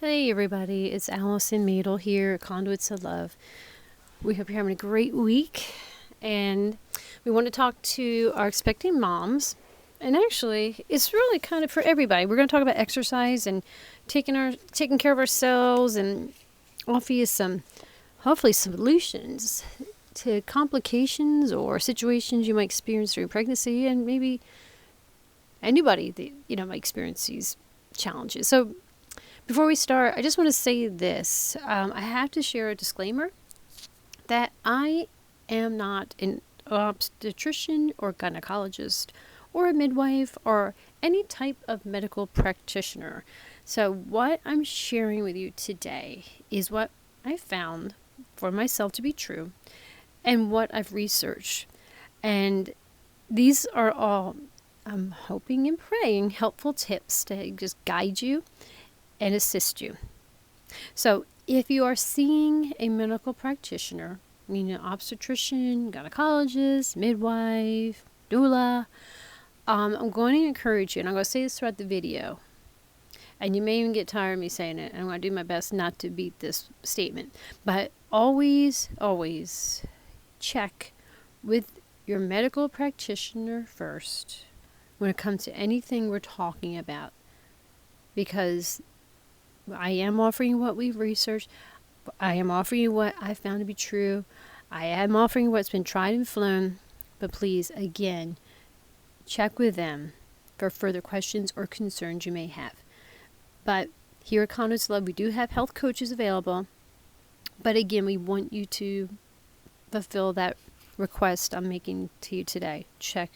Hey everybody, it's Allison Madel here at Conduits of Love. We hope you're having a great week, and we want to talk to our expecting moms. And actually, it's really kind of for everybody. We're going to talk about exercise and taking care of ourselves, and offer you some hopefully solutions to complications or situations you might experience during pregnancy, and maybe anybody that might experience these challenges. So before we start, I just want to say this. I have to share a disclaimer that I am not an obstetrician or gynecologist or a midwife or any type of medical practitioner. So what I'm sharing with you today is what I found for myself to be true and what I've researched. And these are all, I'm hoping and praying, helpful tips to just guide you and assist you. So if you are seeing a medical practitioner, meaning an obstetrician, gynecologist, midwife, doula, I'm going to encourage you, and I'm going to say this throughout the video, and you may even get tired of me saying it, and I'm going to do my best not to beat this statement, but always check with your medical practitioner first when it comes to anything we're talking about, because I am offering what we've researched. I am offering you what I found to be true. I am offering what's been tried and flown. But please, again, check with them for further questions or concerns you may have. But here at Conduits Love, we do have health coaches available. But again, we want you to fulfill that request I'm making to you today. Check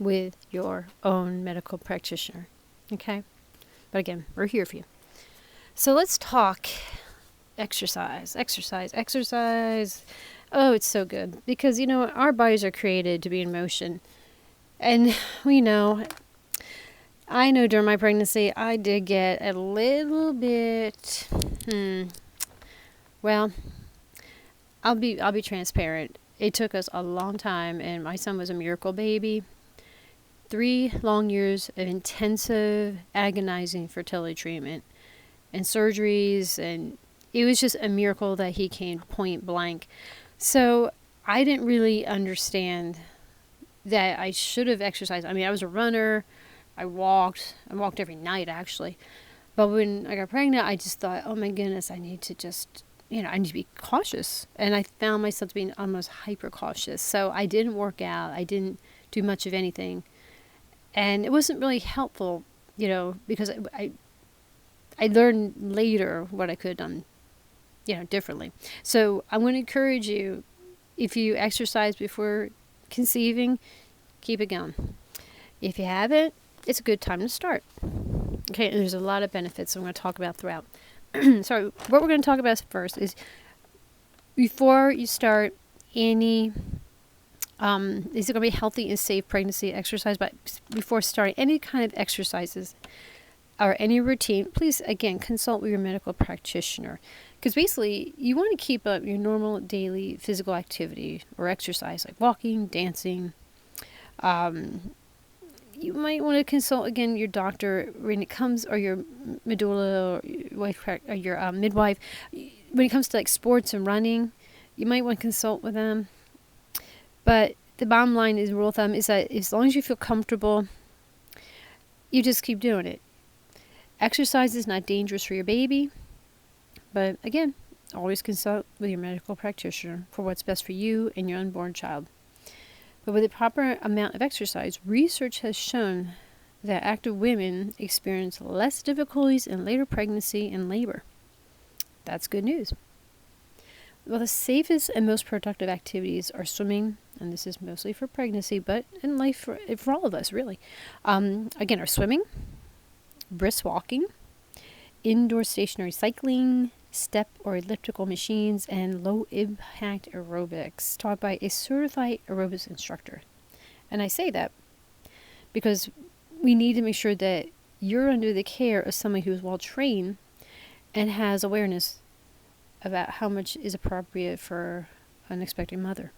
with your own medical practitioner. Okay? But again, we're here for you. So let's talk exercise. Oh, it's so good. Because, our bodies are created to be in motion. And I know during my pregnancy, I did get a little bit, well, I'll be transparent. It took us a long time, and my son was a miracle baby. 3 long years of intensive, agonizing fertility treatment and surgeries, and it was just a miracle that he came point blank. So I didn't really understand that I should have exercised. I mean, I was a runner. I walked every night actually. But when I got pregnant, I just thought, oh my goodness, I need to just, I need to be cautious. And I found myself being almost hyper cautious. So I didn't work out. I didn't do much of anything. And it wasn't really helpful, because I learned later what I could have done, differently. So I'm going to encourage you, if you exercise before conceiving, keep it going. If you haven't, it's a good time to start. Okay, and there's a lot of benefits I'm going to talk about throughout. So what we're going to talk about first is, before you start any, is it going to be healthy and safe pregnancy exercise? But before starting any kind of exercises or any routine, please, again, consult with your medical practitioner. Because basically, you want to keep up your normal daily physical activity or exercise, like walking, dancing. You might want to consult, again, your doctor when it comes, or your medulla, or your midwife. When it comes to like sports and running, you might want to consult with them. But the bottom line is, rule of thumb is that as long as you feel comfortable, you just keep doing it. Exercise is not dangerous for your baby, but again, always consult with your medical practitioner for what's best for you and your unborn child. But with the proper amount of exercise, research has shown that active women experience less difficulties in later pregnancy and labor. That's good news. Well, the safest and most productive activities are swimming, and this is mostly for pregnancy, but in life for all of us, really. Again, are swimming, brisk walking, indoor stationary cycling, step or elliptical machines, and low-impact aerobics taught by a certified aerobics instructor. And I say that because we need to make sure that you're under the care of somebody who is well-trained and has awareness about how much is appropriate for an expecting mother.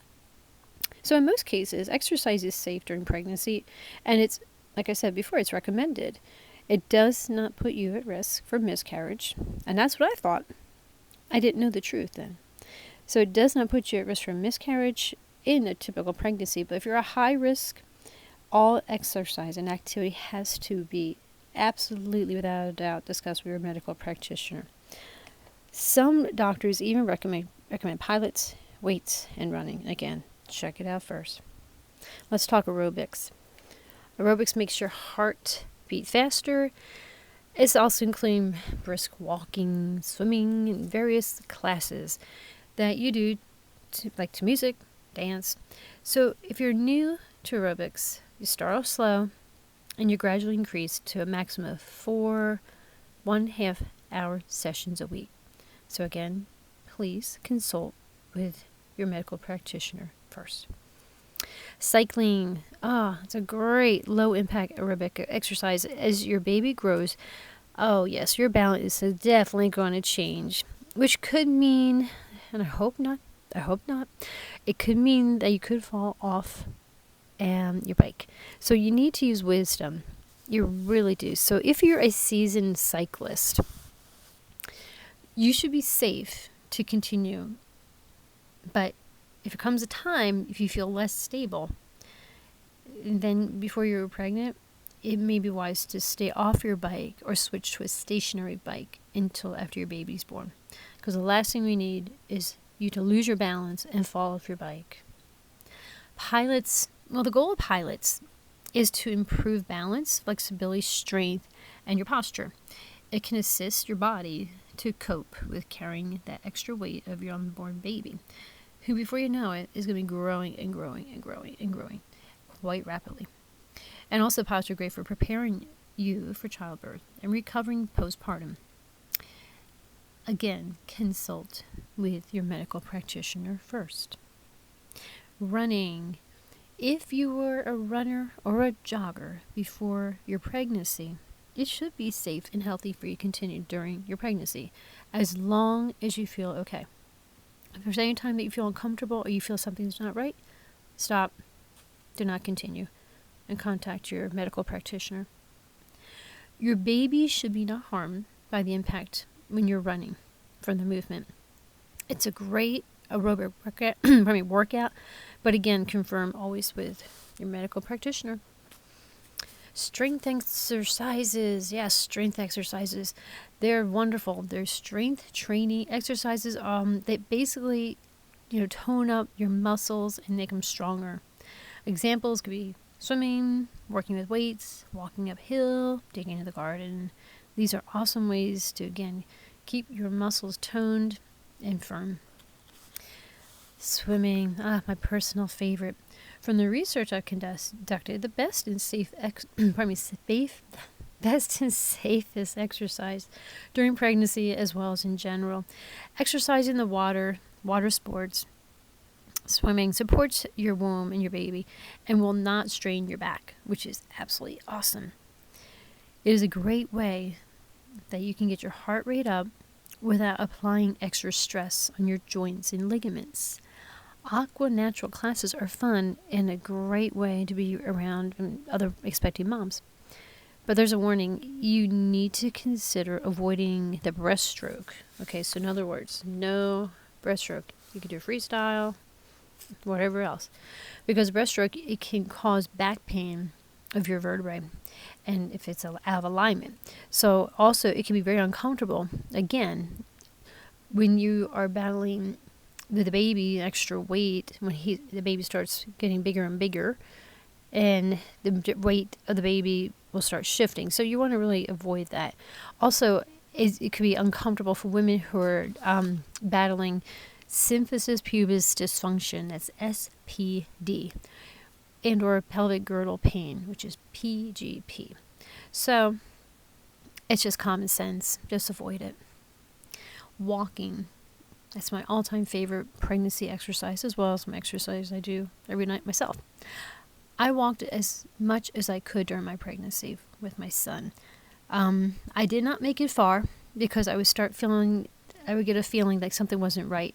So in most cases, exercise is safe during pregnancy, and it's, like I said before, it's recommended. It does not put you at risk for miscarriage, and that's what I thought. I didn't know the truth then. So it does not put you at risk for miscarriage in a typical pregnancy, but if you're a high risk, all exercise and activity has to be absolutely without a doubt discussed with your medical practitioner. Some doctors even recommend pilates, weights, and running. Again, check it out first. Let's talk aerobics. Aerobics makes your heart beat faster. It's also including brisk walking, swimming, and various classes that you do to music, dance. So if you're new to aerobics, you start off slow and you gradually increase to a maximum of 4 1/2-hour sessions a week. So again, please consult with your medical practitioner first. Cycling, it's a great low impact aerobic exercise. As your baby grows, oh yes, your balance is definitely going to change, which could mean, and I hope not, it could mean that you could fall off your bike. So you need to use wisdom. You really do. So if you're a seasoned cyclist, you should be safe to continue. But if it comes a time, if you feel less stable, then before you're pregnant, it may be wise to stay off your bike or switch to a stationary bike until after your baby's born. Because the last thing we need is you to lose your balance and fall off your bike. Pilates, the goal of Pilates is to improve balance, flexibility, strength, and your posture. It can assist your body to cope with carrying that extra weight of your unborn baby, who before you know it is going to be growing and growing and growing and growing quite rapidly. And also posture great for preparing you for childbirth and recovering postpartum. Again, consult with your medical practitioner first. Running. If you were a runner or a jogger before your pregnancy, it should be safe and healthy for you to continue during your pregnancy, as long as you feel okay. If there's any time that you feel uncomfortable or you feel something's not right, stop. Do not continue, and contact your medical practitioner. Your baby should be not harmed by the impact when you're running from the movement. It's a great aerobic workout, but again, confirm always with your medical practitioner. Strength exercises. Yes, strength exercises. They're wonderful. They're strength training exercises that basically, tone up your muscles and make them stronger. Examples could be swimming, working with weights, walking uphill, digging in the garden. These are awesome ways to, again, keep your muscles toned and firm. Swimming, my personal favorite. From the research I've conducted, the best and safest exercise during pregnancy as well as in general. Exercise in the water sports, swimming supports your womb and your baby and will not strain your back, which is absolutely awesome. It is a great way that you can get your heart rate up without applying extra stress on your joints and ligaments. Aqua natural classes are fun and a great way to be around other expecting moms. But there's a warning. You need to consider avoiding the breaststroke. Okay, so in other words, no breaststroke. You can do freestyle, whatever else. Because breaststroke, it can cause back pain of your vertebrae, and if it's out of alignment. So also, it can be very uncomfortable. Again, when you are battling with the baby, extra weight, when the baby starts getting bigger and bigger, and the weight of the baby will start shifting. So you want to really avoid that. Also, it could be uncomfortable for women who are battling symphysis pubis dysfunction, that's SPD, and or pelvic girdle pain, which is PGP. So it's just common sense. Just avoid it. Walking. That's my all-time favorite pregnancy exercise, as well as my exercise I do every night myself. I walked as much as I could during my pregnancy with my son. I did not make it far because I would get a feeling like something wasn't right,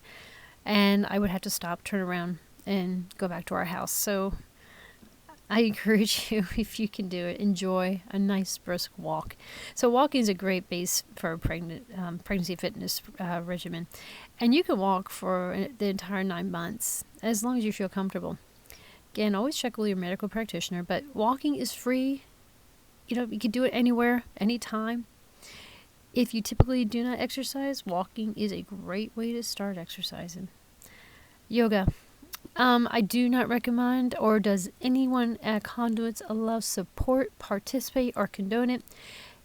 and I would have to stop, turn around, and go back to our house. So I encourage you, if you can do it, enjoy a nice brisk walk. So walking is a great base for a pregnancy fitness regimen. And you can walk for the entire 9 months as long as you feel comfortable. Again, always check with your medical practitioner, but walking is free. You can do it anywhere, anytime. If you typically do not exercise, walking is a great way to start exercising. Yoga. I do not recommend, or does anyone at Conduits allow, support, participate, or condone it?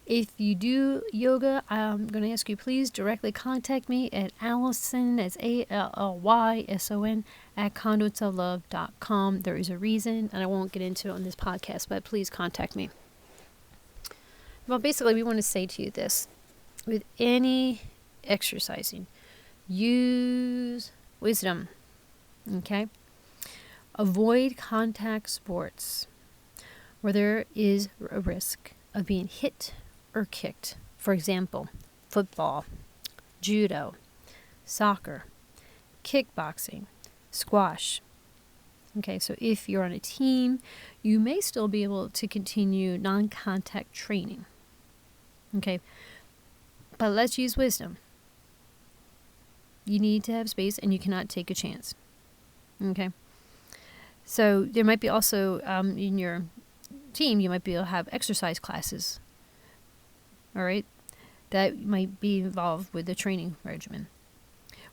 If you do yoga, I'm going to ask you, please directly contact me at Allison, that's ALLYSON, at conduitsoflove.com. There is a reason, and I won't get into it on this podcast, but please contact me. Well, basically, we want to say to you this. With any exercising, use wisdom. Okay? Avoid contact sports where there is a risk of being hit or kicked. For example, football, judo, soccer, kickboxing, squash. Okay, so if you're on a team, you may still be able to continue non-contact training. Okay, but let's use wisdom. You need to have space, and you cannot take a chance. Okay. So there might be also, in your team, you might be able to have exercise classes. All right. That might be involved with the training regimen.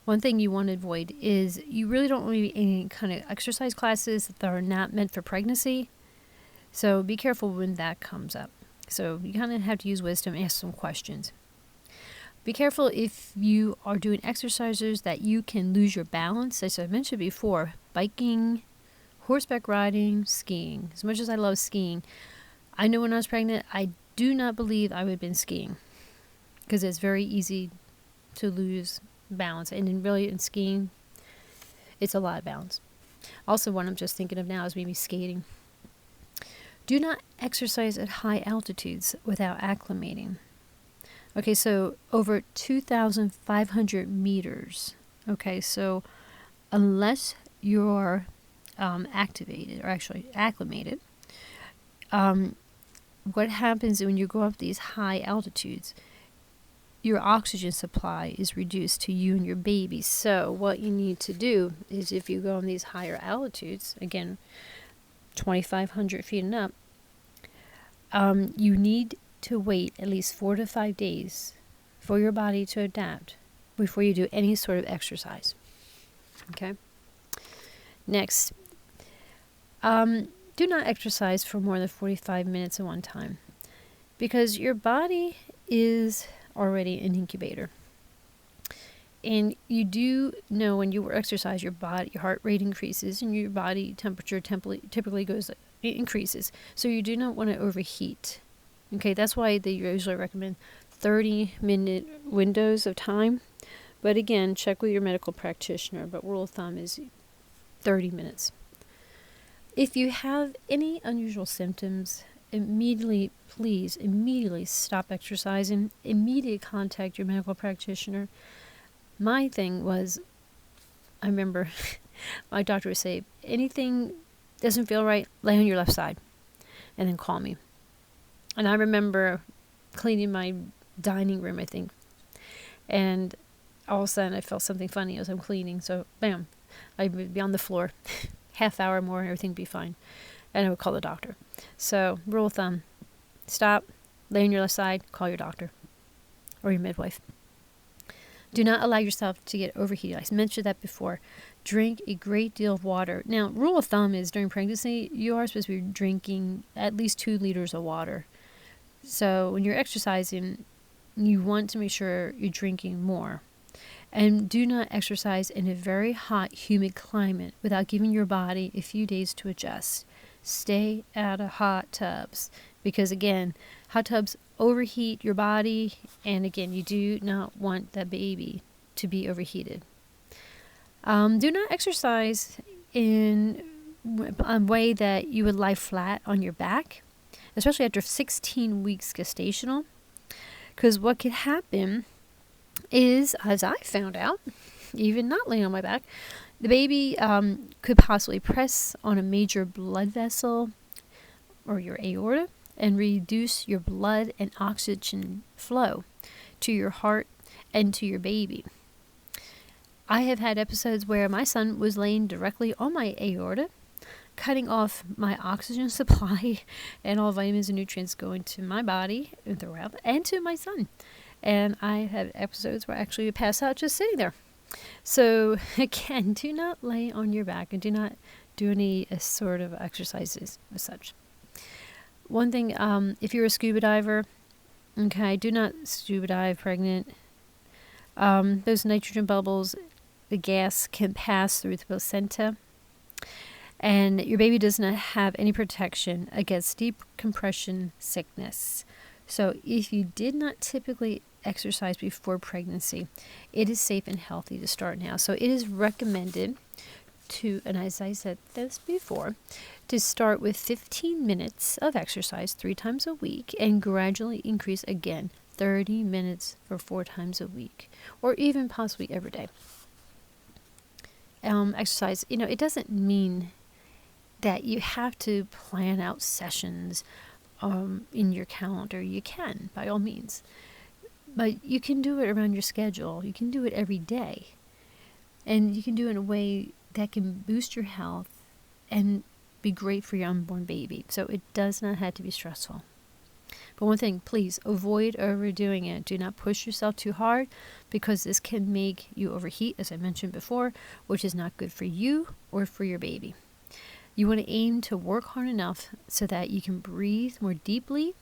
One thing you want to avoid is you really don't want to be any kind of exercise classes that are not meant for pregnancy. So be careful when that comes up. So you kind of have to use wisdom, ask some questions. Be careful if you are doing exercises that you can lose your balance. As I mentioned before, biking, horseback riding, skiing. As much as I love skiing, I know when I was pregnant, I do not believe I would have been skiing because it's very easy to lose balance. And in skiing, it's a lot of balance. Also, what I'm just thinking of now is maybe skating. Do not exercise at high altitudes without acclimating. Okay, so over 2,500 meters. Okay, so unless you're activated or actually acclimated, what happens when you go up these high altitudes? Your oxygen supply is reduced to you and your baby. So what you need to do is, if you go on these higher altitudes, again, 2,500 feet and up, you need to wait at least 4 to 5 days for your body to adapt before you do any sort of exercise. Okay? Next, do not exercise for more than 45 minutes at one time because your body is already an incubator. And you do know when you exercise, your heart rate increases and your body temperature typically increases. So you do not want to overheat. Okay, that's why they usually recommend 30-minute windows of time. But again, check with your medical practitioner. But rule of thumb is 30 minutes. If you have any unusual symptoms, please immediately stop exercising. Immediately contact your medical practitioner. My thing was, I remember my doctor would say, anything doesn't feel right, lay on your left side and then call me. And I remember cleaning my dining room, I think. And all of a sudden I felt something funny as I'm cleaning. So, bam, I would be on the floor. Half hour more and everything would be fine. And I would call the doctor. So, rule of thumb, stop, lay on your left side, call your doctor or your midwife. Do not allow yourself to get overheated. I mentioned that before. Drink a great deal of water. Now, rule of thumb is during pregnancy, you are supposed to be drinking at least 2 liters of water. So when you're exercising, you want to make sure you're drinking more. And do not exercise in a very hot, humid climate without giving your body a few days to adjust. Stay out of hot tubs because, again, hot tubs overheat your body. And, again, you do not want the baby to be overheated. Do not exercise in a way that you would lie flat on your back, especially after 16 weeks gestational. Because what could happen is, as I found out, even not laying on my back, the baby could possibly press on a major blood vessel or your aorta and reduce your blood and oxygen flow to your heart and to your baby. I have had episodes where my son was laying directly on my aorta, cutting off my oxygen supply and all vitamins and nutrients going to my body and throughout, and to my son. And I had episodes where I actually would pass out just sitting there. So again, do not lay on your back and do not do any sort of exercises as such. One thing, if you're a scuba diver, okay, do not scuba dive pregnant. Those nitrogen bubbles, the gas can pass through the placenta, and your baby does not have any protection against deep compression sickness. So if you did not typically exercise before pregnancy, it is safe and healthy to start now. So it is recommended to, and as I said this before, to start with 15 minutes of exercise 3 times a week and gradually increase again 30 minutes for 4 times a week, or even possibly every day. Exercise, it doesn't mean that you have to plan out sessions in your calendar. You can, by all means. But you can do it around your schedule. You can do it every day. And you can do it in a way that can boost your health and be great for your unborn baby. So it does not have to be stressful. But one thing, please avoid overdoing it. Do not push yourself too hard, because this can make you overheat, as I mentioned before, which is not good for you or for your baby. You want to aim to work hard enough so that you can breathe more deeply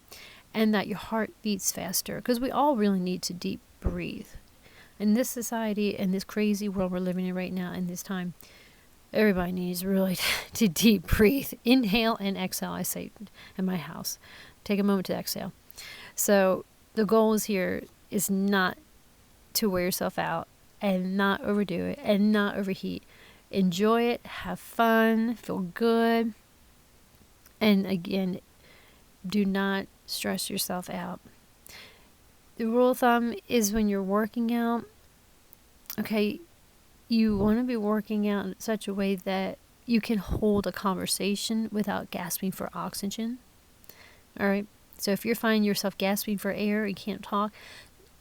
and that your heart beats faster, because we all really need to deep breathe. In this society and this crazy world we're living in right now, in this time, everybody needs really to deep breathe. Inhale and exhale, I say in my house. Take a moment to exhale. So the goal is here is not to wear yourself out and not overdo it and not overheat. Enjoy it, have fun, feel good. And again, do not stress yourself out. The rule of thumb is when you're working out, okay, you want to be working out in such a way that you can hold a conversation without gasping for oxygen. All right. So if you're finding yourself gasping for air and can't talk,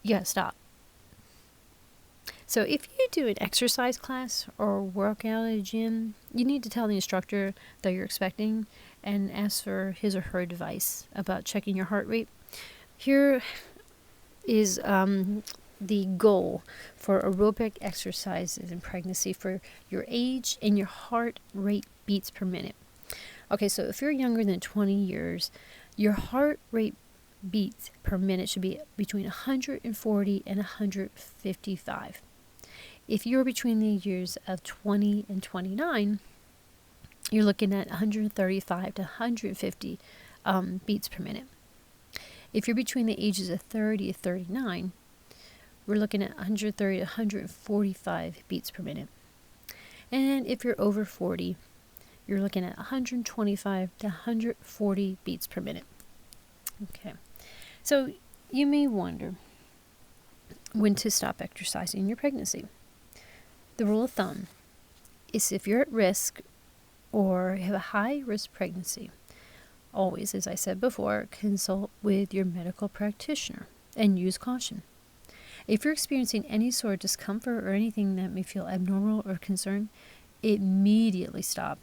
you gotta stop. So if you do an exercise class or work out at a gym, you need to tell the instructor that you're expecting and ask for his or her advice about checking your heart rate. Here is the goal for aerobic exercises in pregnancy for your age and your heart rate beats per minute. Okay, so if you're younger than 20 years, your heart rate beats per minute should be between 140 and 155. If you're between the years of 20 and 29, you're looking at 135 to 150 beats per minute. If you're between the ages of 30 to 39, we're looking at 130 to 145 beats per minute. And if you're over 40, you're looking at 125 to 140 beats per minute. Okay, so you may wonder when to stop exercising in your pregnancy. The rule of thumb is if you're at risk or have a high-risk pregnancy, always, as I said before, consult with your medical practitioner and use caution. If you're experiencing any sort of discomfort or anything that may feel abnormal or concern, immediately stop.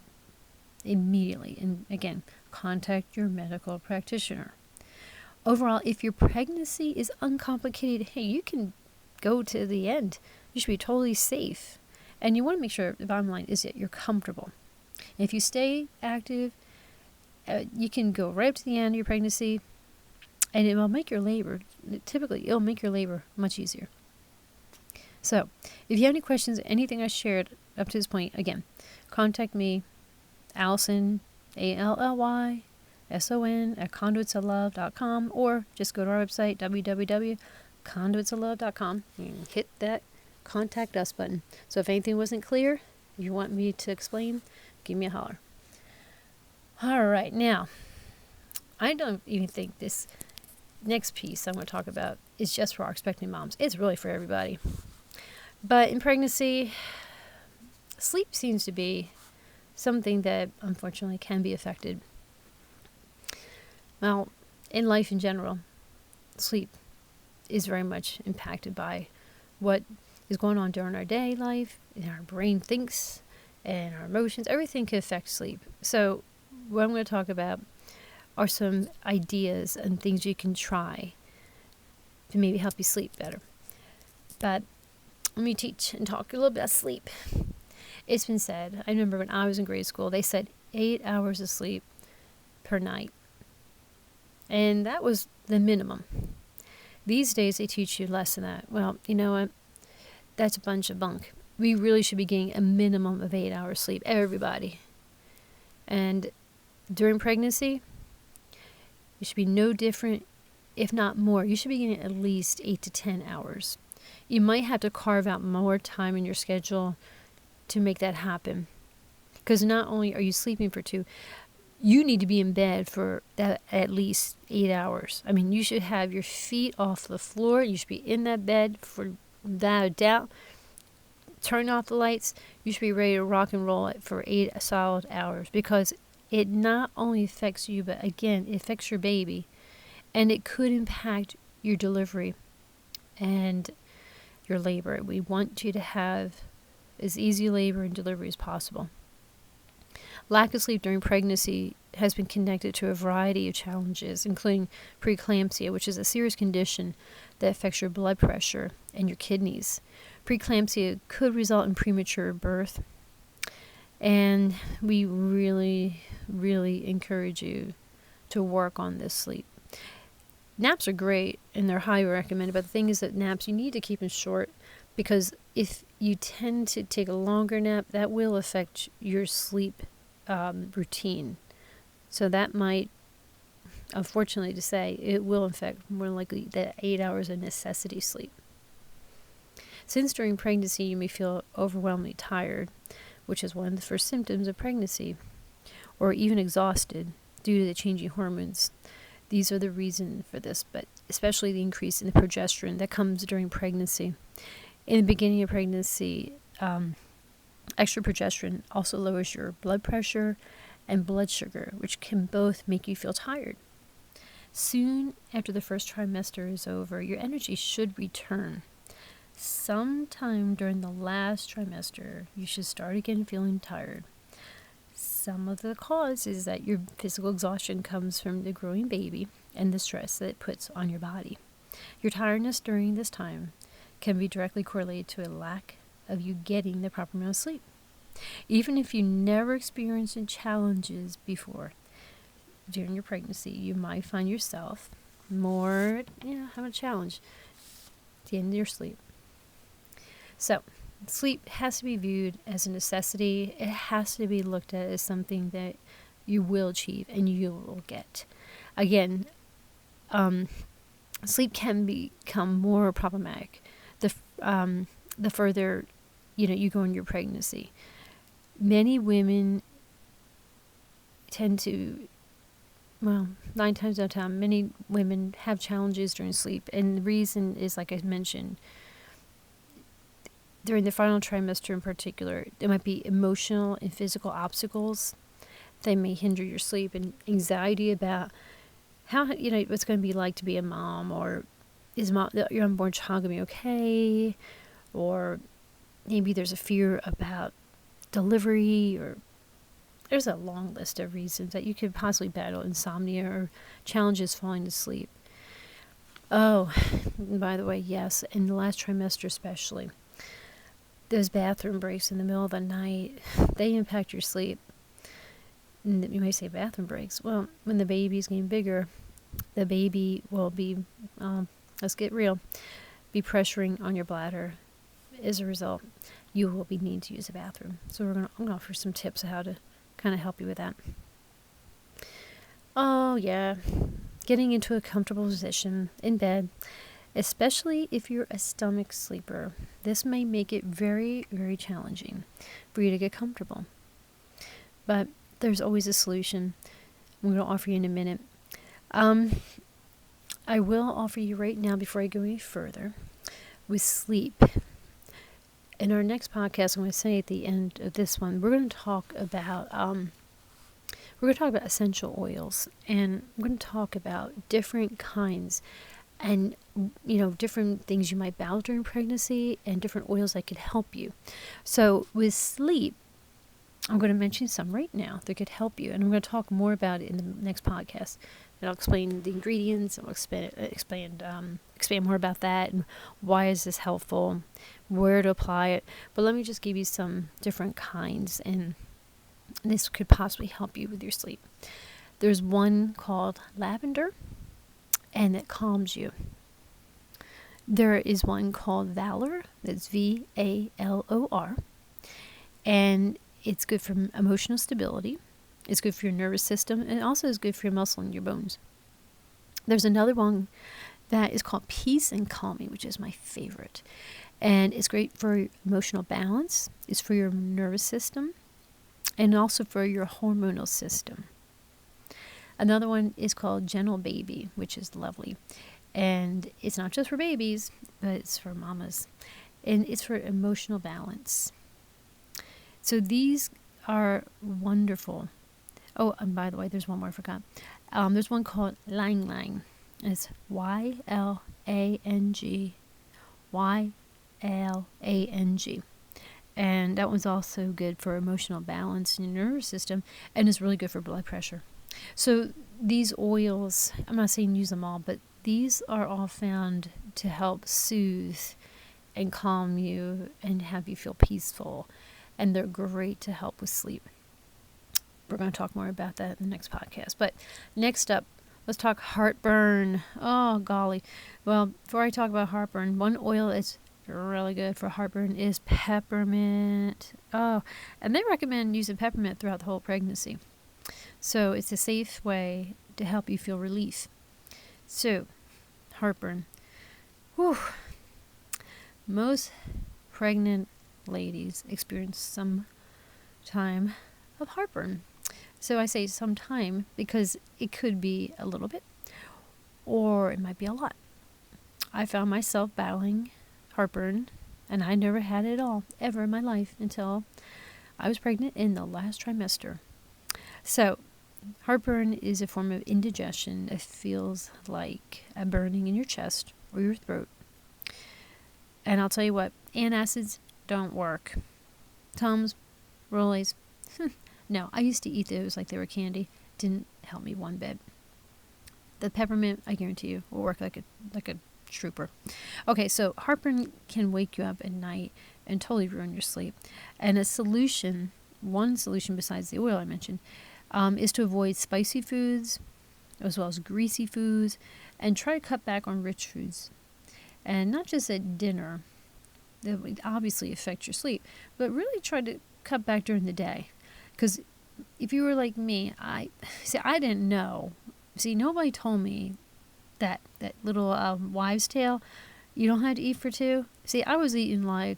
Immediately. And again, contact your medical practitioner. Overall, if your pregnancy is uncomplicated, hey, you can go to the end. You should be totally safe. And you want to make sure, the bottom line is that you're comfortable. And if you stay active, you can go right up to the end of your pregnancy, and it will make your labor, typically, it'll make your labor much easier. So, if you have any questions, anything I shared up to this point, again, contact me, Allison, ALLYSON, at conduitsoflove.com, or just go to our website, www.conduitsoflove.com, and hit that contact us button. So if anything wasn't clear, if you want me to explain, give me a holler. All right, now, I don't even think this next piece I'm going to talk about is just for our expecting moms. It's really for everybody. But in pregnancy, sleep seems to be something that unfortunately can be affected. Well, in life in general, sleep is very much impacted by what is going on during our day life, and our brain thinks, and our emotions. Everything can affect sleep. So what I'm going to talk about are some ideas and things you can try to maybe help you sleep better. But let me teach and talk a little about sleep. It's been said, I remember when I was in grade school, they said 8 hours of sleep per night. And that was the minimum. These days they teach you less than that. Well, you know what? That's a bunch of bunk. We really should be getting a minimum of 8 hours sleep, everybody. And during pregnancy, it should be no different, if not more. You should be getting at least 8 to 10 hours. You might have to carve out more time in your schedule to make that happen. Because not only are you sleeping for 2, you need to be in bed for that at least 8 hours. I mean, you should have your feet off the floor. You should be in that bed for without a doubt. Turn off the lights. You should be ready to rock and roll it for 8 solid hours, because it not only affects you, but again, it affects your baby, and it could impact your delivery and your labor. We want you to have as easy labor and delivery as possible. Lack of sleep during pregnancy has been connected to a variety of challenges, including preeclampsia, which is a serious condition that affects your blood pressure and your kidneys. Preeclampsia could result in premature birth, and we really, really encourage you to work on this sleep. Naps are great, and they're highly recommended, but the thing is that naps, you need to keep them short, because if you tend to take a longer nap, that will affect your sleep routine. So that might, unfortunately to say, it will affect more likely the 8 hours of necessity sleep. Since during pregnancy you may feel overwhelmingly tired, which is one of the first symptoms of pregnancy, or even exhausted due to the changing hormones. These are the reason for this, but especially the increase in the progesterone that comes during pregnancy. In the beginning of pregnancy, extra progesterone also lowers your blood pressure and blood sugar, which can both make you feel tired. Soon after the first trimester is over, your energy should return. Sometime during the last trimester, you should start again feeling tired. Some of the cause is that your physical exhaustion comes from the growing baby and the stress that it puts on your body. Your tiredness during this time can be directly correlated to a lack of you getting the proper amount of sleep. Even if you never experienced challenges before during your pregnancy, you might find yourself more, having a challenge at the end of your sleep. So, sleep has to be viewed as a necessity. It has to be looked at as something that you will achieve and you will get. Again, sleep can become more problematic the further you go in your pregnancy. Many women tend to, 9 times out of 10, many women have challenges during sleep, and the reason is, like I mentioned, during the final trimester in particular, there might be emotional and physical obstacles that may hinder your sleep, and anxiety about how, what's going to be like to be a mom, or is your unborn child going to be okay, or maybe there's a fear about delivery, or there's a long list of reasons that you could possibly battle insomnia or challenges falling asleep. Oh, by the way, yes, in the last trimester especially, those bathroom breaks in the middle of the night, they impact your sleep. And you may say bathroom breaks. Well, when the baby's getting bigger, the baby will be, let's get real, be pressuring on your bladder. As a result, you will be needing to use a bathroom. So I'm going to offer some tips on how to kind of help you with that. Oh, yeah. Getting into a comfortable position in bed, especially if you're a stomach sleeper. This may make it very, very challenging for you to get comfortable. But there's always a solution. I'm going to offer you in a minute. I will offer you right now, before I go any further, with sleep. In our next podcast, I'm going to say at the end of this one, we're going to talk about, we're we're going to talk about essential oils, and we're going to talk about different kinds and, different things you might battle during pregnancy and different oils that could help you. So with sleep, I'm going to mention some right now that could help you, and I'm going to talk more about it in the next podcast. And I'll explain the ingredients. I'll expand more about that and why is this helpful, where to apply it. But let me just give you some different kinds, and this could possibly help you with your sleep. There's one called lavender, and it calms you. There is one called Valor. That's Valor, and it's good for emotional stability. It's good for your nervous system, and it also is good for your muscle and your bones. There's another one that is called Peace and Calming, which is my favorite. And it's great for emotional balance. It's for your nervous system, and also for your hormonal system. Another one is called Gentle Baby, which is lovely. And it's not just for babies, but it's for mamas. And it's for emotional balance. So these are wonderful. Oh, and by the way, there's one more I forgot. There's one called Lang Lang. It's Ylang. Ylang. And that one's also good for emotional balance in your nervous system, and is really good for blood pressure. So these oils, I'm not saying use them all, but these are all found to help soothe and calm you and have you feel peaceful. And they're great to help with sleep. We're going to talk more about that in the next podcast. But next up, let's talk heartburn. Oh, golly. Well, before I talk about heartburn, one oil that's really good for heartburn is peppermint. Oh, and they recommend using peppermint throughout the whole pregnancy. So it's a safe way to help you feel relief. So, heartburn. Whew. Most pregnant ladies experience some time of heartburn. So I say sometime because it could be a little bit, or it might be a lot. I found myself battling heartburn, and I never had it at all, ever in my life, until I was pregnant in the last trimester. So heartburn is a form of indigestion that feels like a burning in your chest or your throat. And I'll tell you what, antacids don't work. Tums, Rollies, no, I used to eat those like they were candy. Didn't help me one bit. The peppermint, I guarantee you, will work like a trooper. Okay, so heartburn can wake you up at night and totally ruin your sleep. And one solution besides the oil I mentioned, is to avoid spicy foods as well as greasy foods, and try to cut back on rich foods. And not just at dinner, that would obviously affect your sleep, but really try to cut back during the day. Because if you were like me, I didn't know. See, nobody told me that little wives' tale, you don't have to eat for two. See, I was eating I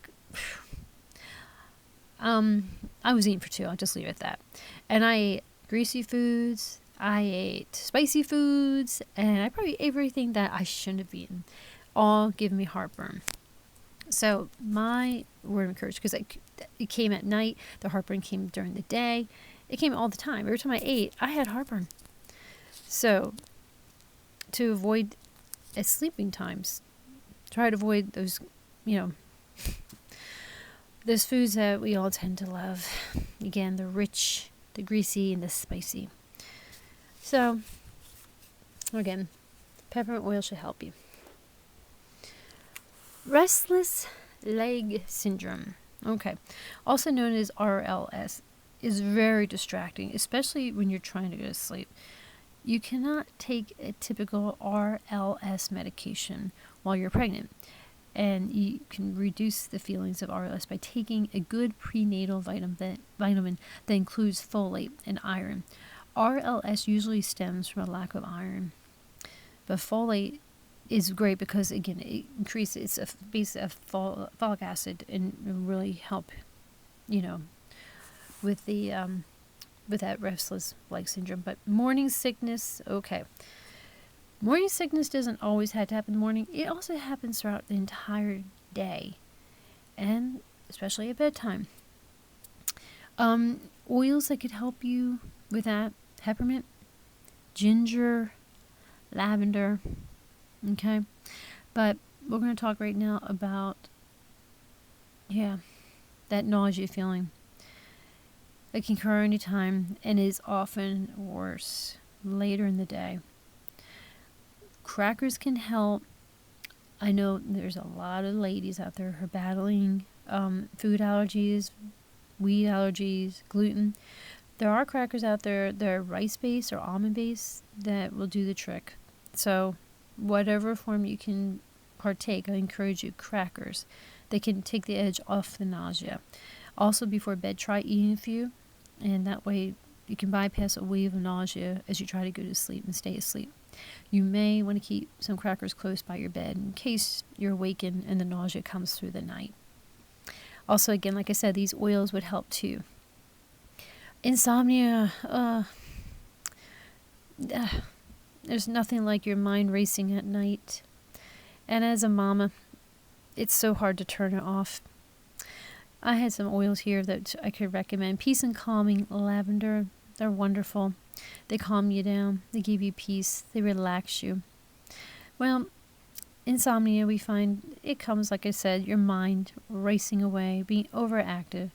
was eating for two. I'll just leave it at that. And I ate greasy foods, I ate spicy foods, and I probably ate everything that I shouldn't have eaten, all giving me heartburn. So my word of encouragement, because it came at night, the heartburn came during the day, it came all the time. Every time I ate, I had heartburn. So to avoid at sleeping times, try to avoid those, those foods that we all tend to love. Again, the rich, the greasy, and the spicy. So, again, peppermint oil should help you. Restless leg syndrome, okay, also known as RLS, is very distracting, especially when you're trying to go to sleep. You cannot take a typical RLS medication while you're pregnant, and you can reduce the feelings of RLS by taking a good prenatal vitamin that includes folate and iron. RLS usually stems from a lack of iron, but folate is great because, again, it increases a base of folic acid and really help, with the with that restless leg syndrome. But morning sickness, okay. Morning sickness doesn't always have to happen in the morning. It also happens throughout the entire day, and especially at bedtime. Oils that could help you with that peppermint, ginger, lavender. Okay? But we're going to talk right now about, that nausea feeling. It can occur anytime and is often worse later in the day. Crackers can help. I know there's a lot of ladies out there who are battling food allergies, wheat allergies, gluten. There are crackers out there that are rice-based or almond-based that will do the trick. So whatever form you can partake, I encourage you, crackers. They can take the edge off the nausea. Also, before bed, try eating a few, and that way you can bypass a wave of nausea as you try to go to sleep and stay asleep. You may want to keep some crackers close by your bed in case you're awakened and the nausea comes through the night. Also, again, like I said, these oils would help too. Insomnia, there's nothing like your mind racing at night. And as a mama, it's so hard to turn it off. I had some oils here that I could recommend. Peace and Calming Lavender. They're wonderful. They calm you down. They give you peace. They relax you. Well, insomnia, we find it comes, like I said, your mind racing away, being overactive.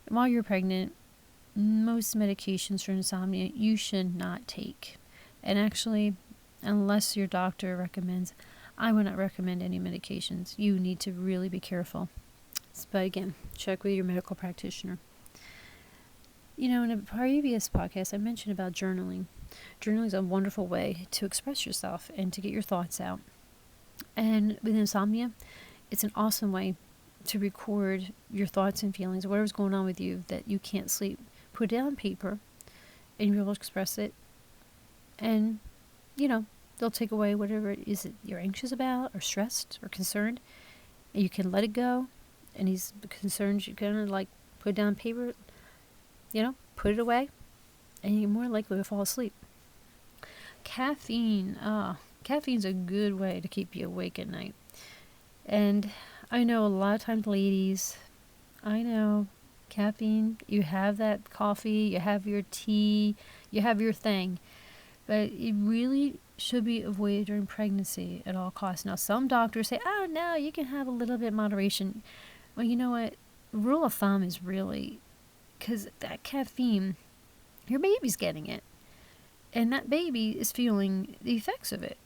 While you're pregnant, most medications for insomnia you should not take. And actually, unless your doctor recommends, I would not recommend any medications. You need to really be careful. But again, check with your medical practitioner. You know, in a previous podcast, I mentioned about journaling. Journaling is a wonderful way to express yourself and to get your thoughts out. And with insomnia, it's an awesome way to record your thoughts and feelings, whatever's going on with you that you can't sleep. Put it on paper and you'll express it. And, they'll take away whatever it is that you're anxious about or stressed or concerned. And you can let it go. And these concerns, you're going to put it down on paper, put it away, and you're more likely to fall asleep. Caffeine. Caffeine's a good way to keep you awake at night. And I know a lot of times, ladies, caffeine, you have that coffee, you have your tea, you have your thing. But it really should be avoided during pregnancy at all costs. Now, some doctors say, oh, no, you can have a little bit of moderation. Well, you know what? Rule of thumb is really, because that caffeine, your baby's getting it. And that baby is feeling the effects of it.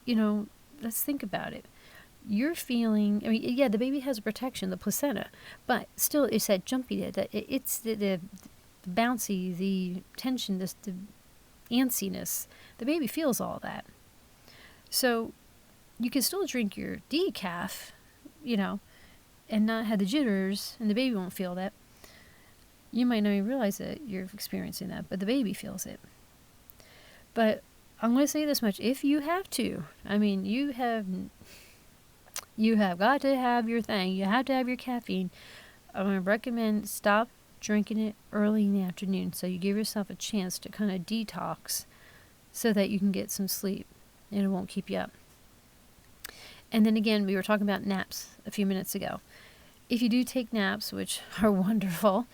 Let's think about it. You're feeling, the baby has a protection, the placenta, but still it's that jumpy, it's the bouncy, the tension, the antsiness. The baby feels all that. So you can still drink your decaf, and not have the jitters, and the baby won't feel that. You might not even realize that you're experiencing that, but the baby feels it. But I'm going to say this much. If you have to, you have got to have your thing. You have to have your caffeine. I'm going to recommend stop drinking it early in the afternoon so you give yourself a chance to kind of detox so that you can get some sleep and it won't keep you up. And then again, we were talking about naps a few minutes ago. If you do take naps, which are wonderful,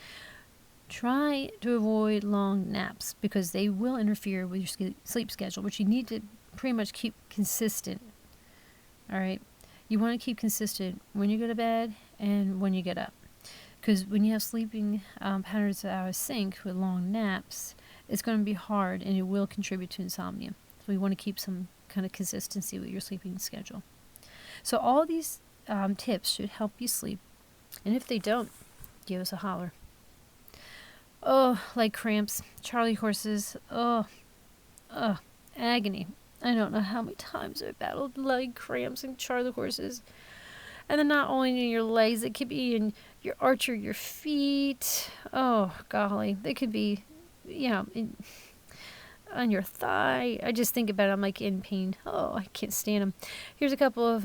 try to avoid long naps because they will interfere with your sleep schedule, which you need to pretty much keep consistent. All right? You want to keep consistent when you go to bed and when you get up. Because when you have sleeping patterns that are out of sync with long naps, it's going to be hard and it will contribute to insomnia. So we want to keep some kind of consistency with your sleeping schedule. So all these tips should help you sleep. And if they don't, give us a holler. Oh, leg cramps, Charlie horses, agony. I don't know how many times I've battled leg cramps and Charlie horses. And then not only in your legs, it could be in your arch or your feet. Oh, golly. They could be, on your thigh. I just think about it, I'm in pain. Oh, I can't stand them. Here's a couple of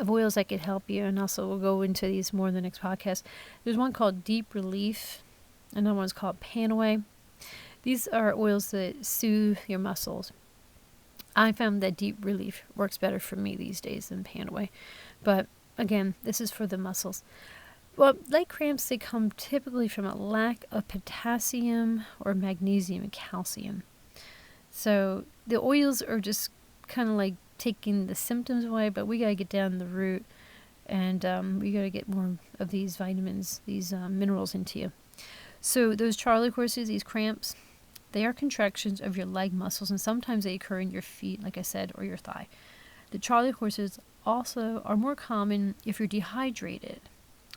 oils that could help you, and also we'll go into these more in the next podcast. There's one called Deep Relief. Another one's called Panaway. These are oils that soothe your muscles. I found that Deep Relief works better for me these days than Panaway. But again, this is for the muscles. Well, light cramps, they come typically from a lack of potassium or magnesium and calcium. So the oils are just kind of like taking the symptoms away, but we got to get down the root, and we got to get more of these vitamins, these minerals into you. So those Charlie horses, these cramps, they are contractions of your leg muscles, and sometimes they occur in your feet, like I said, or your thigh. The Charlie horses also are more common if you're dehydrated.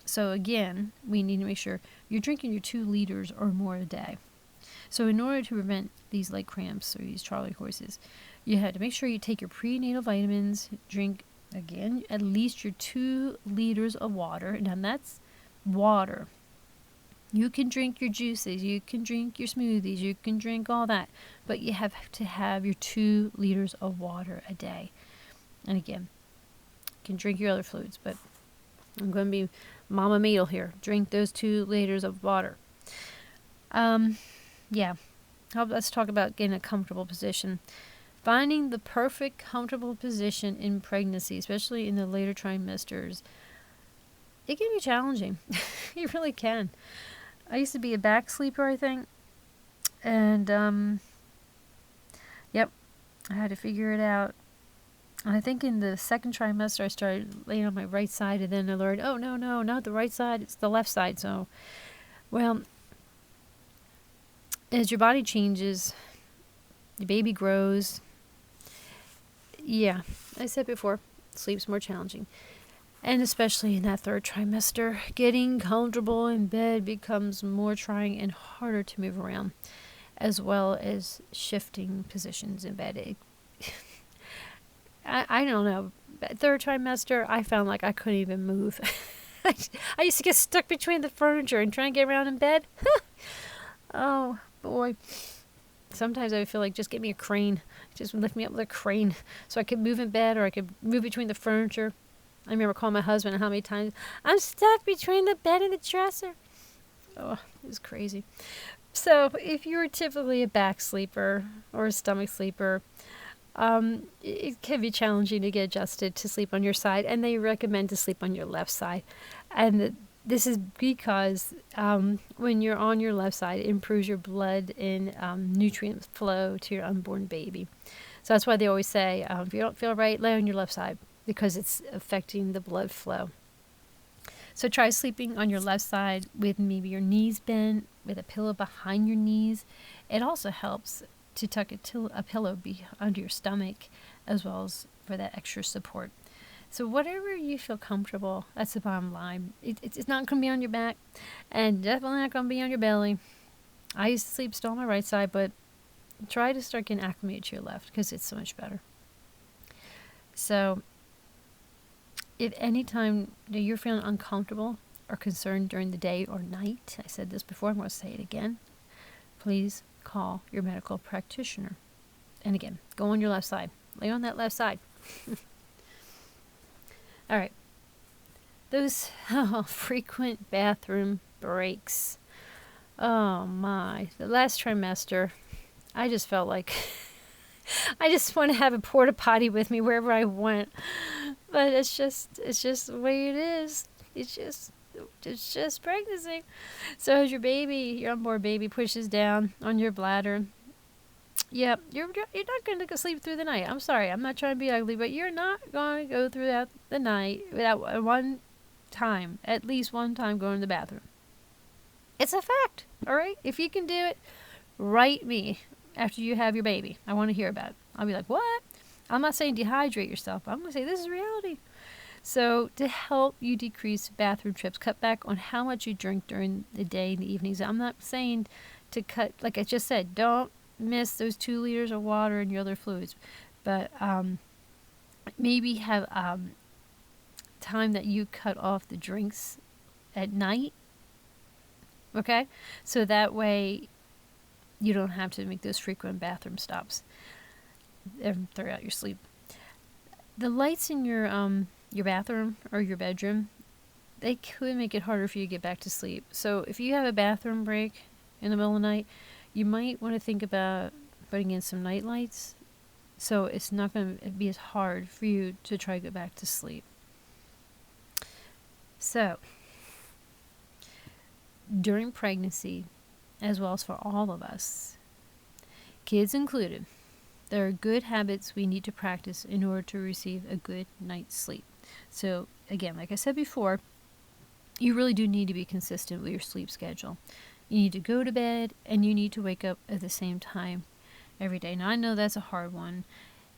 So again, we need to make sure you're drinking your 2 liters or more a day. So in order to prevent these leg cramps or these Charlie horses, you had to make sure you take your prenatal vitamins, drink, again, at least your 2 liters of water. Now that's water. You can drink your juices, you can drink your smoothies, you can drink all that, but you have to have your 2 liters of water a day. And again, you can drink your other fluids, but I'm going to be Mama Meadle here. Drink those 2 liters of water. Yeah. Let's talk about getting a comfortable position. Finding the perfect comfortable position in pregnancy, especially in the later trimesters, it can be challenging. It really can. I used to be a back sleeper, I think. And, yep, I had to figure it out. And I think in the 2nd trimester, I started laying on my right side, and then I learned, oh, no, not the right side, it's the left side. So, well, as your body changes, your baby grows. Yeah, I said before, sleep's more challenging. And especially in that 3rd trimester, getting comfortable in bed becomes more trying and harder to move around, as well as shifting positions in bed. I don't know. 3rd trimester, I found like I couldn't even move. I used to get stuck between the furniture and try and get around in bed. Oh, boy. Sometimes I would feel like, just get me a crane. Just lift me up with a crane so I could move in bed, or I could move between the furniture. I remember calling my husband how many times, I'm stuck between the bed and the dresser. Oh, it was crazy. So if you're typically a back sleeper or a stomach sleeper, it can be challenging to get adjusted to sleep on your side, and they recommend to sleep on your left side. And this is because when you're on your left side, it improves your blood and nutrient flow to your unborn baby. So that's why they always say, if you don't feel right, lay on your left side, because it's affecting the blood flow. So try sleeping on your left side with maybe your knees bent, with a pillow behind your knees. It also helps to tuck a pillow under your stomach, as well as for that extra support. So whatever you feel comfortable, that's the bottom line. It's not going to be on your back, and definitely not going to be on your belly. I used to sleep still on my right side, but try to start getting acclimated to your left, because it's so much better. So if any time you're feeling uncomfortable or concerned during the day or night, I said this before, I'm going to say it again, please call your medical practitioner. And again, go on your left side. Lay on that left side. All right. Those frequent bathroom breaks. Oh my. The last trimester, I just felt like I just want to have a porta potty with me wherever I went. But it's just the way it is. It's just pregnancy. So as your unborn baby pushes down on your bladder, yeah, you're not going to go sleep through the night. I'm sorry, I'm not trying to be ugly, but you're not going to go through the night without at least one time going to the bathroom. It's a fact, all right? If you can do it, write me after you have your baby. I want to hear about it. I'll be like, what? I'm not saying dehydrate yourself. I'm going to say this is reality. So to help you decrease bathroom trips, cut back on how much you drink during the day and the evenings. I'm not saying to cut, like I just said, don't miss those 2 liters of water and your other fluids. But maybe have time that you cut off the drinks at night. Okay? So that way you don't have to make those frequent bathroom stops throughout your sleep. The lights in your bathroom or your bedroom, they could make it harder for you to get back to sleep. So if you have a bathroom break in the middle of the night, you might want to think about putting in some night lights, so it's not going to be as hard for you to try to get back to sleep. So during pregnancy, as well as for all of us, kids included, there are good habits we need to practice in order to receive a good night's sleep. So again, like I said before, you really do need to be consistent with your sleep schedule. You need to go to bed and you need to wake up at the same time every day. Now I know that's a hard one,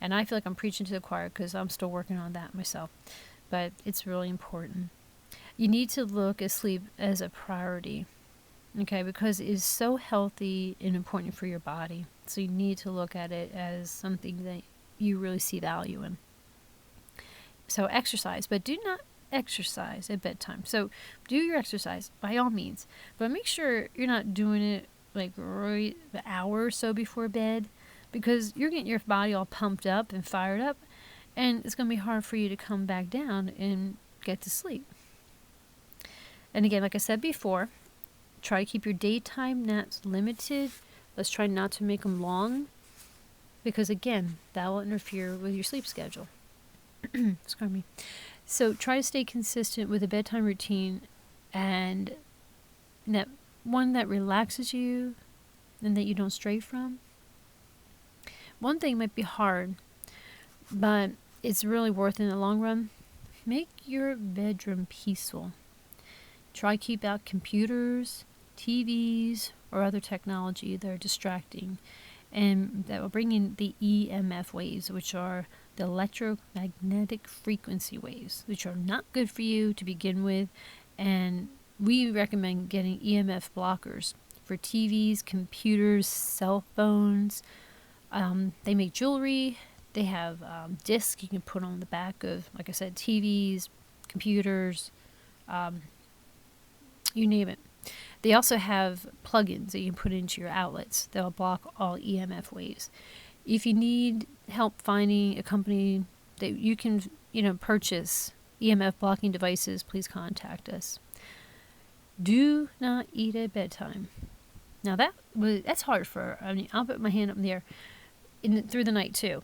and I feel like I'm preaching to the choir because I'm still working on that myself, but it's really important. You need to look at sleep as a priority, okay, because it is so healthy and important for your body. So you need to look at it as something that you really see value in. So exercise, but do not exercise at bedtime. So do your exercise by all means, but make sure you're not doing it like right the hour or so before bed, because you're getting your body all pumped up and fired up, and it's going to be hard for you to come back down and get to sleep. And again, like I said before, try to keep your daytime naps limited. Let's try not to make them long, because again, that will interfere with your sleep schedule. Excuse me. So try to stay consistent with a bedtime routine, and that one that relaxes you and that you don't stray from. One thing might be hard, but it's really worth it in the long run. Make your bedroom peaceful. Try keep out computers, TVs, or other technology that are distracting, and that will bring in the EMF waves, which are the electromagnetic frequency waves, which are not good for you to begin with, and we recommend getting EMF blockers for TVs, computers, cell phones. They make jewelry. They have discs you can put on the back of, like I said, TVs, computers, you name it. They also have plugins that you can put into your outlets that will block all EMF waves. If you need help finding a company that you can, purchase EMF blocking devices, please contact us. Do not eat at bedtime. Now that's hard I'll put my hand up in the air through the night too,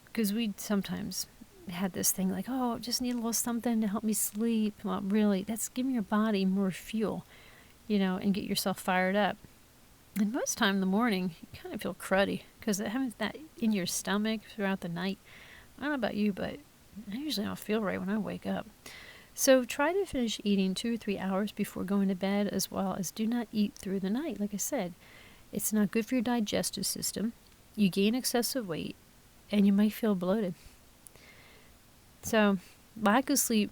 because we sometimes had this thing like, oh, just need a little something to help me sleep. Well, really, that's giving your body more fuel, and get yourself fired up. And most time in the morning, you kind of feel cruddy because having that in your stomach throughout the night. I don't know about you, but I usually don't feel right when I wake up. So try to finish eating 2 or 3 hours before going to bed, as well as do not eat through the night. Like I said, it's not good for your digestive system. You gain excessive weight, and you might feel bloated. So lack of sleep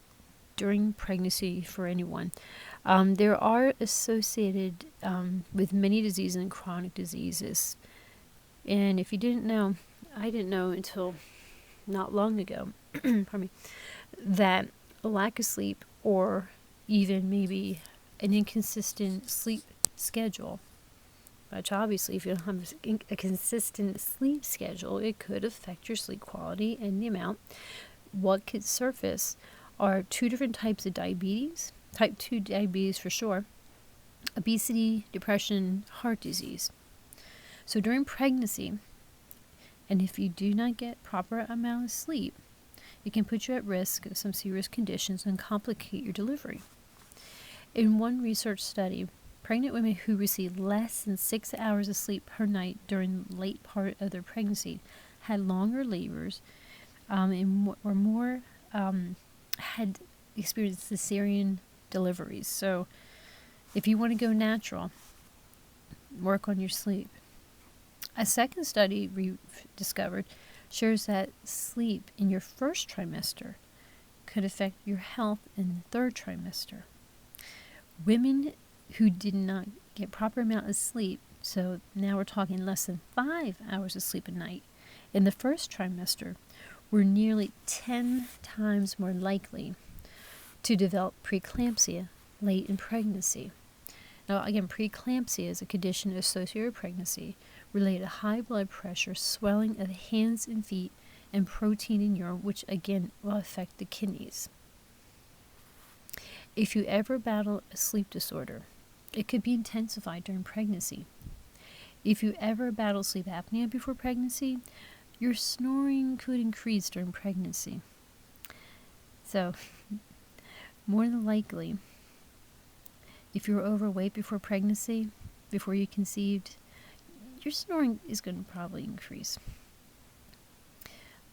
during pregnancy for anyone. There are associated with many diseases and chronic diseases. And if you didn't know, I didn't know until not long ago, pardon me, that a lack of sleep, or even maybe an inconsistent sleep schedule, which obviously if you don't have a consistent sleep schedule, it could affect your sleep quality and the amount. What could surface are 2 different types of diabetes. Type 2 diabetes for sure, obesity, depression, heart disease. So during pregnancy, and if you do not get proper amount of sleep, it can put you at risk of some serious conditions and complicate your delivery. In one research study, pregnant women who received less than 6 hours of sleep per night during the late part of their pregnancy had longer labors, and were more had experienced cesarean deliveries. So if you want to go natural, work on your sleep. A second study discovered shows that sleep in your first trimester could affect your health in the third trimester. Women who did not get proper amount of sleep, so now we're talking less than 5 hours of sleep a night, in the first trimester were nearly 10 times more likely to develop preeclampsia late in pregnancy. Now, again, preeclampsia is a condition associated with pregnancy related to high blood pressure, swelling of the hands and feet, and protein in urine, which again will affect the kidneys. If you ever battle a sleep disorder, it could be intensified during pregnancy. If you ever battle sleep apnea before pregnancy, your snoring could increase during pregnancy. So, more than likely, If you were overweight before pregnancy, before you conceived, your snoring is going to probably increase.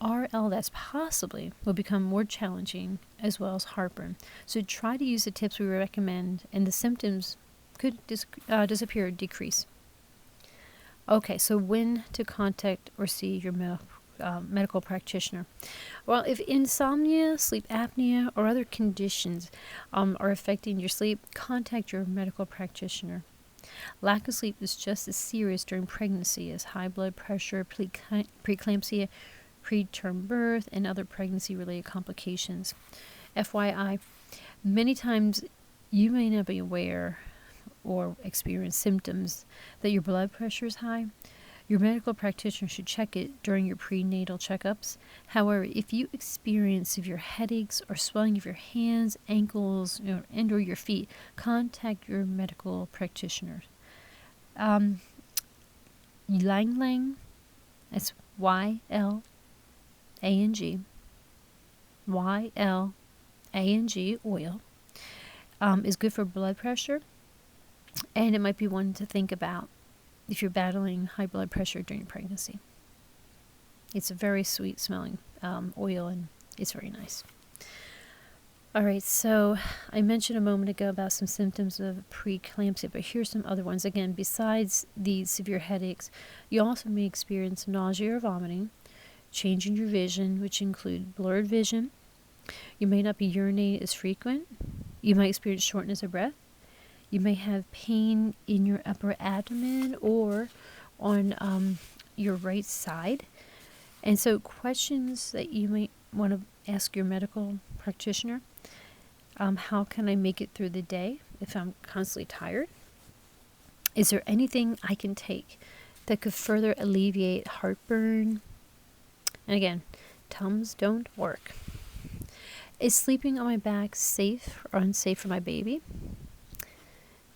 RLS possibly will become more challenging, as well as heartburn. So try to use the tips we recommend, and the symptoms could disappear or decrease. Okay, so when to contact or see your medical practitioner? Well, if insomnia, sleep apnea, or other conditions are affecting your sleep, contact your medical practitioner. Lack of sleep is just as serious during pregnancy as high blood pressure, preeclampsia, preterm birth, and other pregnancy-related complications. FYI, many times you may not be aware or experience symptoms that your blood pressure is high. Your medical practitioner should check it during your prenatal checkups. However, if you experience severe headaches or swelling of your hands, ankles, and or your feet, contact your medical practitioner. Ylang Ylang, that's YLANG, YLANG oil, is good for blood pressure, and it might be one to think about if you're battling high blood pressure during pregnancy. It's a very sweet smelling oil, and it's very nice. All right, so I mentioned a moment ago about some symptoms of preeclampsia, but here's some other ones. Again, besides the severe headaches, you also may experience nausea or vomiting, change in your vision, which include blurred vision. You may not be urinating as frequent. You might experience shortness of breath. You may have pain in your upper abdomen or on your right side. And so questions that you might want to ask your medical practitioner: how can I make it through the day if I'm constantly tired? Is there anything I can take that could further alleviate heartburn? And again, Tums don't work. Is sleeping on my back safe or unsafe for my baby?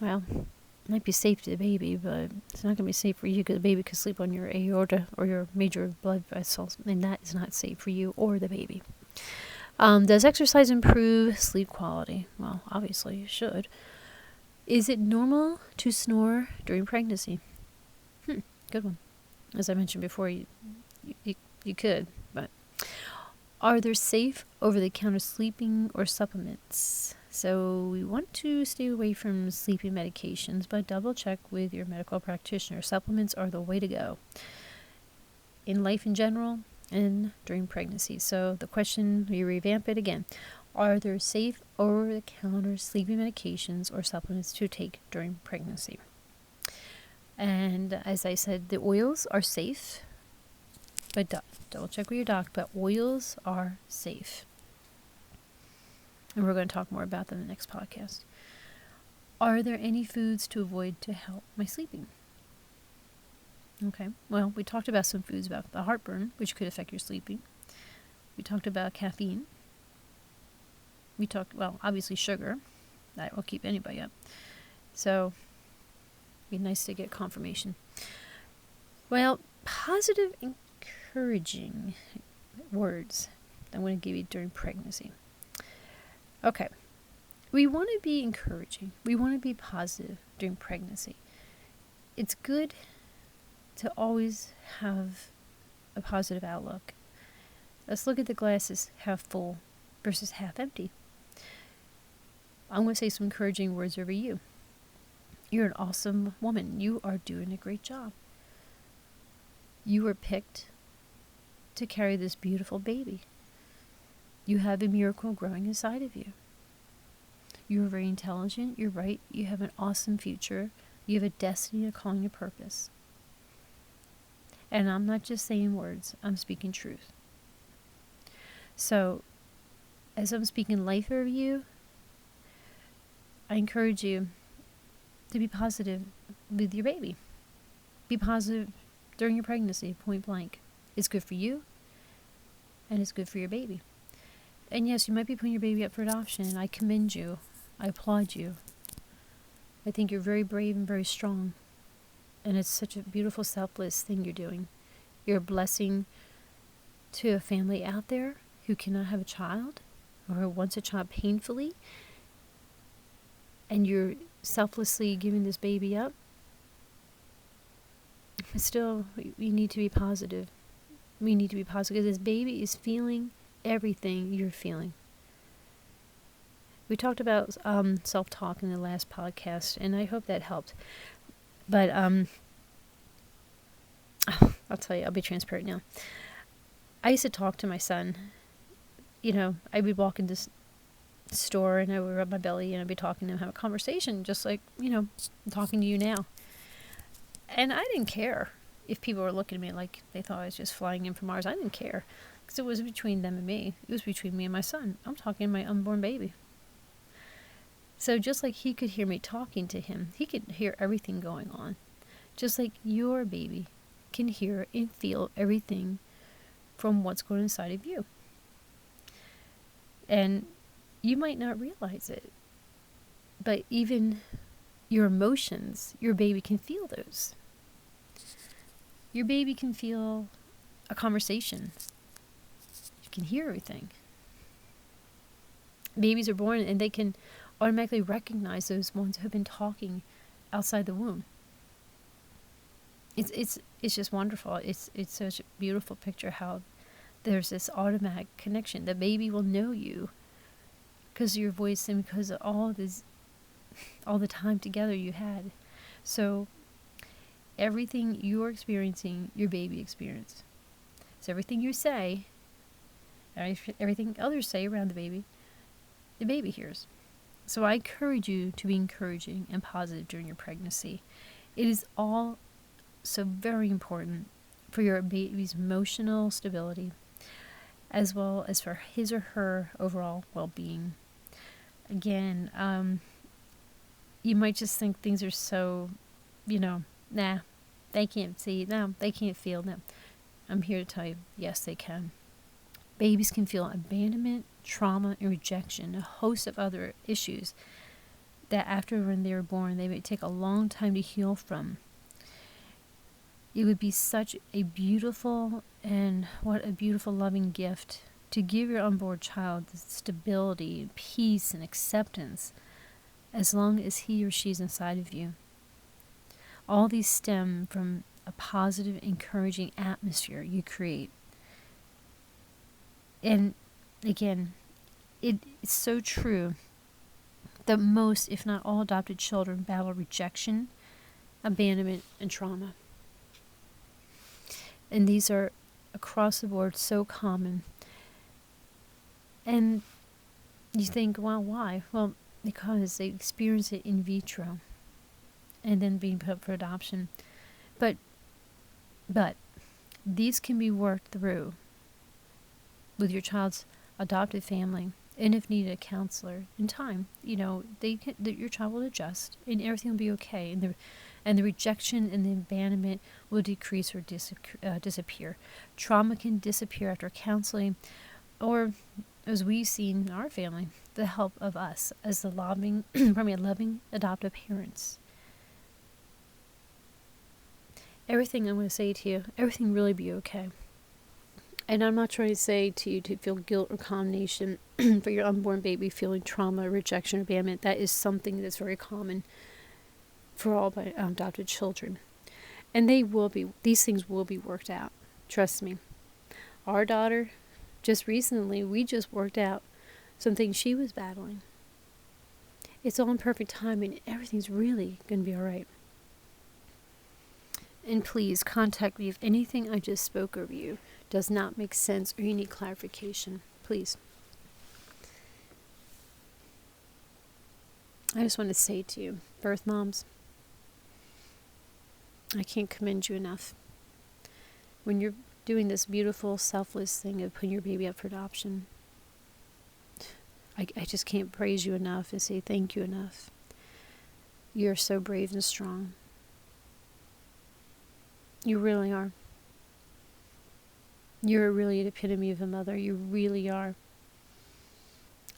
Well, it might be safe to the baby, but it's not going to be safe for you, because the baby could sleep on your aorta or your major blood vessels, and that is not safe for you or the baby. Does exercise improve sleep quality? Well, obviously it should. Is it normal to snore during pregnancy? Good one. As I mentioned before, you could, but are there safe over-the-counter sleeping or supplements? So we want to stay away from sleeping medications, but double check with your medical practitioner. Supplements are the way to go in life in general and during pregnancy. So the question, we revamp it again: are there safe over-the-counter sleeping medications or supplements to take during pregnancy? And as I said, the oils are safe, but double check with your doc, but oils are safe. And we're going to talk more about them in the next podcast. Are there any foods to avoid to help my sleeping? Okay, well, we talked about some foods about the heartburn, which could affect your sleeping. We talked about caffeine. We talked, well, obviously sugar. That will keep anybody up. So, it'd be nice to get confirmation. Well, positive, encouraging words I'm going to give you during pregnancy. Okay, we want to be encouraging. We want to be positive during pregnancy. It's good to always have a positive outlook. Let's look at the glasses half full versus half empty. I'm going to say some encouraging words over you. You're an awesome woman. You are doing a great job. You were picked to carry this beautiful baby. You have a miracle growing inside of you. You're very intelligent. You're right. You have an awesome future. You have a destiny, a calling, a purpose. And I'm not just saying words. I'm speaking truth. So, as I'm speaking life over you, I encourage you to be positive with your baby. Be positive during your pregnancy, point blank. It's good for you, and it's good for your baby. And yes, you might be putting your baby up for adoption. I commend you. I applaud you. I think you're very brave and very strong. And it's such a beautiful, selfless thing you're doing. You're a blessing to a family out there who cannot have a child or who wants a child painfully. And you're selflessly giving this baby up. But still, we need to be positive. We need to be positive because this baby is feeling everything you're feeling. We talked about self-talk in the last podcast, and I hope that helped. But I'll tell you, I'll be transparent now. I used to talk to my son. I would walk in this store and I would rub my belly and I'd be talking to him, have a conversation, just like, I'm talking to you now. And I didn't care if people were looking at me like they thought I was just flying in from Mars. I didn't care because it was between them and me. It was between me and my son. I'm talking to my unborn baby. So just like he could hear me talking to him, he could hear everything going on. Just like your baby can hear and feel everything from what's going inside of you. And you might not realize it, but even your emotions, your baby can feel those. Your baby can feel a conversation. You can hear everything. Babies are born and they can automatically recognize those ones who have been talking outside the womb. It's just wonderful. It's such a beautiful picture how there's this automatic connection. The baby will know you because of your voice and because of all the time together you had. So everything you're experiencing, your baby experienced. So everything you say, everything others say around the baby hears. So I encourage you to be encouraging and positive during your pregnancy. It is all so very important for your baby's emotional stability, as well as for his or her overall well-being. Again, you might just think things are so, nah, they can't see, no, they can't feel, no. I'm here to tell you, yes, they can. Babies can feel abandonment, trauma, and rejection, a host of other issues that after when they were born, they may take a long time to heal from. It would be such a beautiful and what a beautiful loving gift to give your unborn child the stability, peace, and acceptance as long as he or she is inside of you. All these stem from a positive, encouraging atmosphere you create. And again, it's so true that most, if not all, adopted children battle rejection, abandonment, and trauma. And these are across the board so common. And you think, well, why? Well, because they experience it in vitro and then being put up for adoption. But these can be worked through with your child's adopted family, and if needed, a counselor in time. Your child will adjust, and everything will be okay, and the rejection and the abandonment will decrease or disappear. Trauma can disappear after counseling, or as we've seen in our family, the help of us as the loving adoptive parents. Everything I'm going to say to you, everything really be okay. And I'm not trying to say to you to feel guilt or condemnation for your unborn baby feeling trauma, rejection, or abandonment. That is something that's very common for all adopted children. And these things will be worked out. Trust me. Our daughter, just recently, we just worked out some things she was battling. It's all in perfect timing. Everything's really going to be all right. And please contact me if anything I just spoke over you does not make sense or you need clarification. Please. I just want to say to you, birth moms, I can't commend you enough. When you're doing this beautiful, selfless thing of putting your baby up for adoption, I just can't praise you enough and say thank you enough. You're so brave and strong. You really are. You're really an epitome of a mother. You really are.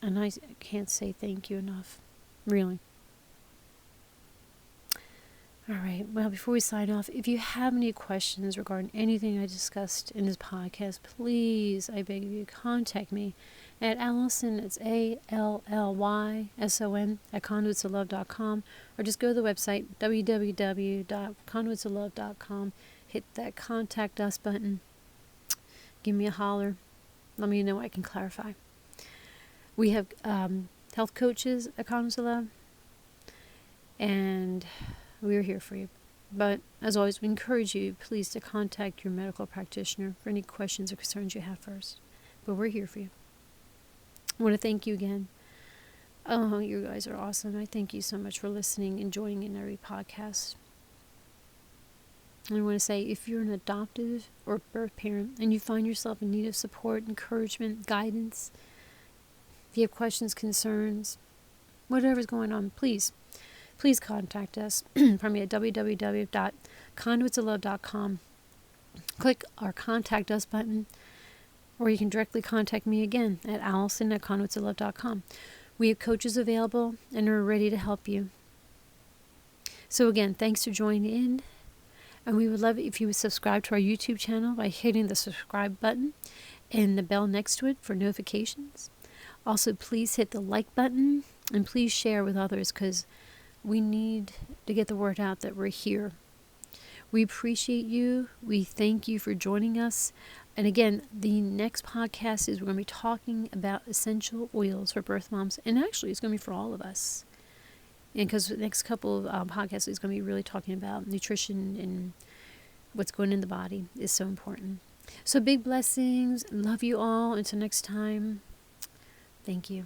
And I can't say thank you enough. Really. All right. Well, before we sign off, if you have any questions regarding anything I discussed in this podcast, please, I beg of you, contact me At Allison, it's ALLYSON at conduitsoflove.com, or just go to the website www.conduitsoflove.com. Hit that contact us button. Give me a holler. Let me know I can clarify. We have health coaches at Conduits of Love, and we're here for you. But as always, we encourage you, please, to contact your medical practitioner for any questions or concerns you have first. But we're here for you. I want to thank you again. Oh, you guys are awesome. I thank you so much for listening and joining in every podcast. And I want to say, if you're an adoptive or birth parent and you find yourself in need of support, encouragement, guidance, if you have questions, concerns, whatever's going on, please contact us from me at www.conduitsoflove.com. Click our Contact Us button, or you can directly contact me again at Allison at conduitsoflove.com. We have coaches available and are ready to help you. So again, thanks for joining in. And we would love it if you would subscribe to our YouTube channel by hitting the subscribe button and the bell next to it for notifications. Also, please hit the like button and please share with others, because we need to get the word out that we're here. We appreciate you. We thank you for joining us. And again, the next podcast is we're going to be talking about essential oils for birth moms. And actually, it's going to be for all of us. And because the next couple of podcasts is going to be really talking about nutrition and what's going in the body is so important. So big blessings. Love you all. Until next time. Thank you.